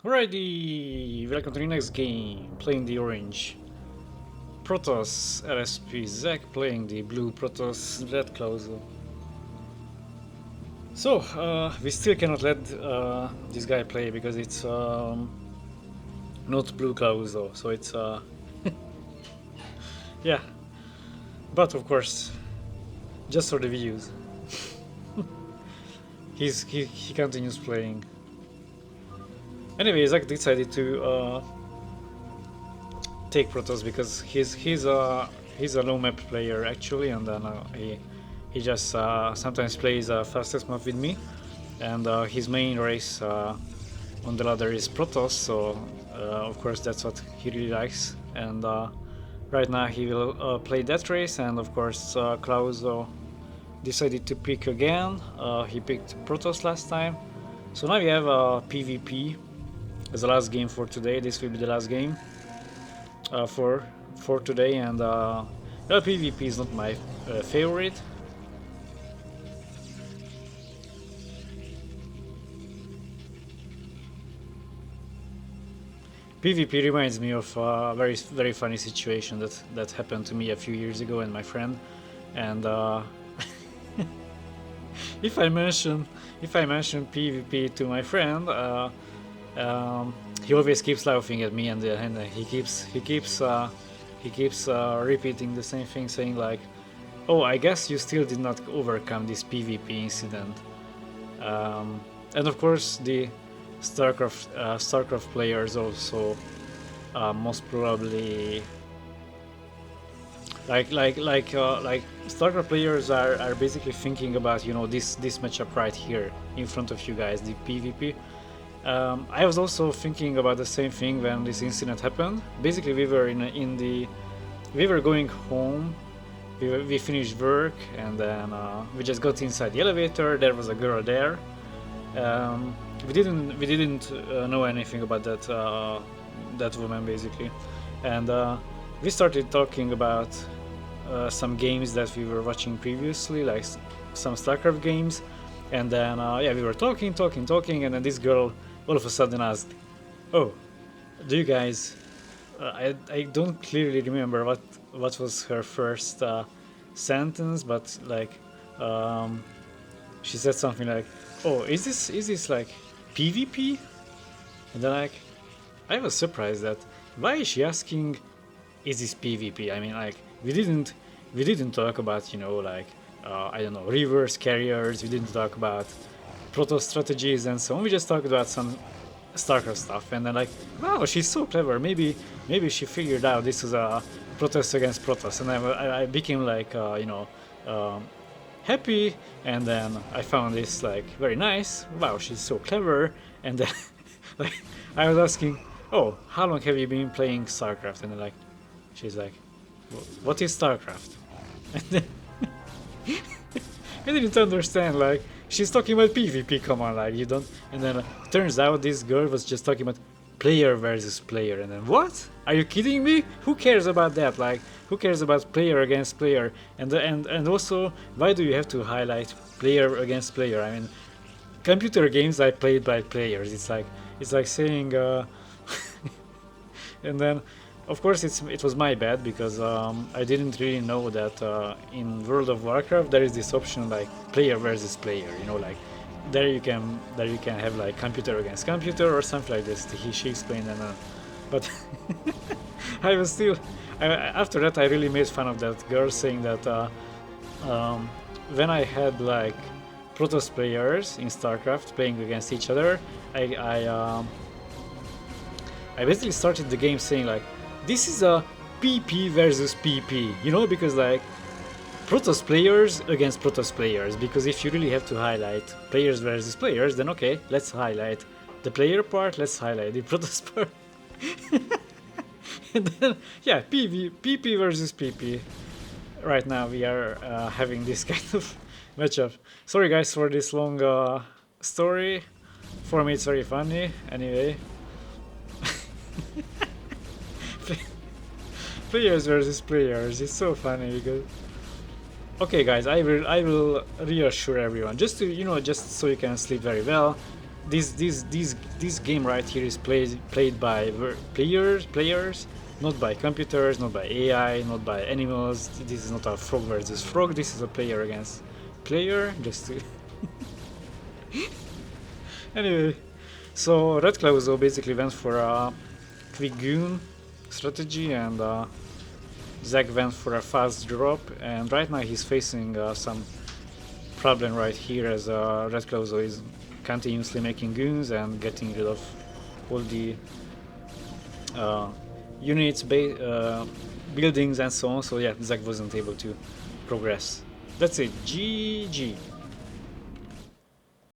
Alrighty, welcome to the next game, playing the orange Protoss LsP, Zak playing the blue Protoss Redklauso. So, we still cannot let this guy play because it's not blue Klauso, so it's yeah, but of course, just for the views. he continues playing. Anyway, Zak decided to take Protoss because he's a low map player actually, and then he just sometimes plays fastest map with me, and his main race on the ladder is Protoss, so of course that's what he really likes, and right now he will play that race, and of course Klauso decided to pick again. He picked Protoss last time, so now we have a PvP as the last game for today. This will be the last game for today, and well, PvP is not my favorite. PvP reminds me of a very funny situation that happened to me a few years ago and my friend, and if I mention PvP to my friend, he always keeps laughing at me, and he keeps repeating the same thing, saying like, "Oh, I guess you still did not overcome this PvP incident." And of course, the StarCraft players also most probably like StarCraft players are basically thinking about this matchup right here in front of you guys, the PvP. I was also thinking about the same thing when this incident happened. Basically, we were going home. We finished work, and then we just got inside the elevator. There was a girl there. We didn't know anything about that woman basically, and we started talking about some games that we were watching previously, like some StarCraft games, and then yeah, we were talking, and then this girl all of a sudden asked, "Oh, do you guys?" I don't clearly remember what was her first sentence, but like she said something like, "Oh, is this like PvP?" And then like I was surprised that why is she asking, "Is this PvP?" I mean, like we didn't talk about like I don't know, reverse carriers. We didn't talk about proto strategies and so on. We just talked about some StarCraft stuff, and then like, wow, she's so clever. Maybe she figured out this was a Protoss against Protoss, and I became like happy, and then I found this like very nice. Wow, she's so clever, and then like I was asking, "Oh, how long have you been playing StarCraft?" And then like, she's like, "What is StarCraft?" And then I didn't understand, like she's talking about PvP, come on, like you don't. And then turns out this girl was just talking about player versus player, and then what? Are you kidding me? Who cares about that? Like who cares about player against player? And also, why do you have to highlight player against player? I mean, computer games are played by players. It's like saying and then of course it was my bad because I didn't really know that in World of Warcraft there is this option like player versus player, like there you can have like computer against computer or something like this. She explained, and but I was still after that I really made fun of that girl, saying that when I had like Protoss players in StarCraft playing against each other, I basically started the game saying like, this is a PP versus PP, because like Protoss players against Protoss players, because if you really have to highlight players versus players, then okay, let's highlight the player part, let's highlight the Protoss part. And then yeah, PP versus PP. Right now we are having this kind of matchup. Sorry guys for this long story. For me it's very funny. Anyway. Players versus players, it's so funny because okay guys, I will reassure everyone, just to just so you can sleep very well. this game right here is played by players, not by computers, not by AI, not by animals. This is not a frog versus frog. This is a player against player. Just to anyway, so Redklauso basically went for a quick goon strategy, and Zak went for a fast drop. And right now he's facing some problem right here, as Redklauso is continuously making goons and getting rid of all the units, buildings and so on. So yeah, Zak wasn't able to progress. That's it. GG.